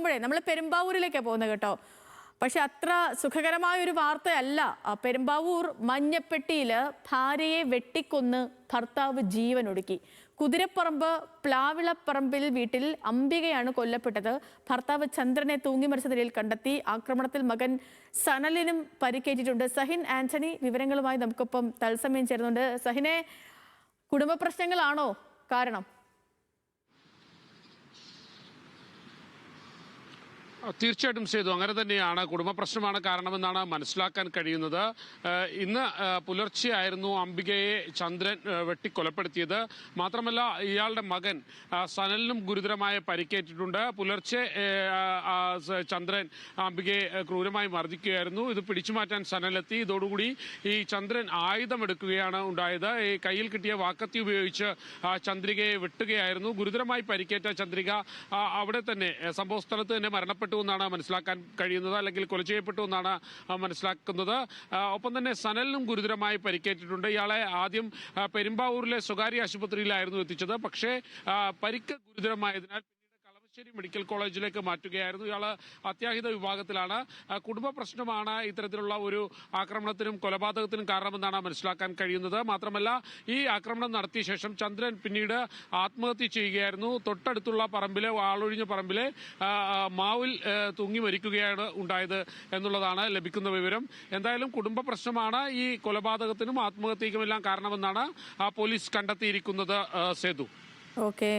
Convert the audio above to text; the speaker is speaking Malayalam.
നോക്കുമ്പോഴേ നമ്മൾ പെരുമ്പാവൂരിലേക്കാണ് പോകുന്നത് കേട്ടോ. പക്ഷെ അത്ര സുഖകരമായ ഒരു വാർത്തയല്ല. പെരുമ്പാവൂർ മഞ്ഞപ്പെട്ടിയിൽ ഭാര്യയെ വെട്ടിക്കൊന്ന് ഭർത്താവ് ജീവനൊടുക്കി. കുതിരപ്പറമ്പ് പ്ലാവിളപ്പറമ്പിൽ വീട്ടിൽ അംബികയാണ് കൊല്ലപ്പെട്ടത്. ഭർത്താവ് ചന്ദ്രനെ തൂങ്ങി മരിച്ച നിലയിൽ കണ്ടെത്തി. ആക്രമണത്തിൽ മകൻ സനലിനും പരിക്കേറ്റിട്ടുണ്ട്. സഹിൻ ആന്റണി വിവരങ്ങളുമായി നമുക്കൊപ്പം തത്സമയം ചേരുന്നുണ്ട്. സഹിനെ, കുടുംബ പ്രശ്നങ്ങളാണോ കാരണം? തീർച്ചയായിട്ടും ചെയ്തു, അങ്ങനെ തന്നെയാണ്. കുടുംബ പ്രശ്നമാണ് കാരണമെന്നാണ് മനസ്സിലാക്കാൻ കഴിയുന്നത്. ഇന്ന് പുലർച്ചെയായിരുന്നു അംബികയെ ചന്ദ്രൻ വെട്ടിക്കൊലപ്പെടുത്തിയത്. മാത്രമല്ല ഇയാളുടെ മകൻ സനലിനും ഗുരുതരമായ പരിക്കേറ്റിട്ടുണ്ട്. പുലർച്ചെ ചന്ദ്രൻ അംബികയെ ക്രൂരമായി മർദ്ദിക്കുകയായിരുന്നു. ഇത് പിടിച്ചുമാറ്റാൻ സനലെത്തി. ഇതോടുകൂടി ഈ ചന്ദ്രൻ ആയുധമെടുക്കുകയാണ് ഉണ്ടായത്. ഈ കയ്യിൽ കിട്ടിയ വാക്കത്തി ഉപയോഗിച്ച് ചന്ദ്രികയെ വെട്ടുകയായിരുന്നു. ഗുരുതരമായി പരിക്കേറ്റ ചന്ദ്രിക അവിടെ തന്നെ സംഭവ സ്ഥലത്ത് തന്നെ മരണപ്പെട്ടു എന്നാണ് മനസ്സിലാക്കാൻ കഴിയുന്നത്, അല്ലെങ്കിൽ കൊല ചെയ്യപ്പെട്ടു എന്നാണ് മനസ്സിലാക്കുന്നത്. ഒപ്പം തന്നെ സനലിനും ഗുരുതരമായി പരിക്കേറ്റിട്ടുണ്ട്. ഇയാളെ ആദ്യം പെരുമ്പാവൂരിലെ സ്വകാര്യ ആശുപത്രിയിലായിരുന്നു എത്തിച്ചത്. പക്ഷേ പരിക്ക് ഗുരുതരമായതിനാൽ മെഡിക്കൽ കോളേജിലേക്ക് മാറ്റുകയായിരുന്നു. ഇയാൾ അത്യാഹിത വിഭാഗത്തിലാണ്. കുടുംബ പ്രശ്നമാണ് ഇത്തരത്തിലുള്ള ഒരു ആക്രമണത്തിനും കൊലപാതകത്തിനും കാരണമെന്നാണ് മനസ്സിലാക്കാൻ കഴിയുന്നത്. മാത്രമല്ല ഈ ആക്രമണം നടത്തിയ ശേഷം ചന്ദ്രൻ പിന്നീട് ആത്മഹത്യ ചെയ്യുകയായിരുന്നു. തൊട്ടടുത്തുള്ള പറമ്പിലെ, ആളൊഴിഞ്ഞ പറമ്പിലെ മാവിൽ തൂങ്ങി മരിക്കുകയാണ് ഉണ്ടായത് എന്നുള്ളതാണ് ലഭിക്കുന്ന വിവരം. എന്തായാലും കുടുംബ പ്രശ്നമാണ് ഈ കൊലപാതകത്തിനും ആത്മഹത്യക്കുമെല്ലാം കാരണമെന്നാണ് പോലീസ് കണ്ടെത്തിയിരിക്കുന്നത്. സേതു. ഓക്കെ.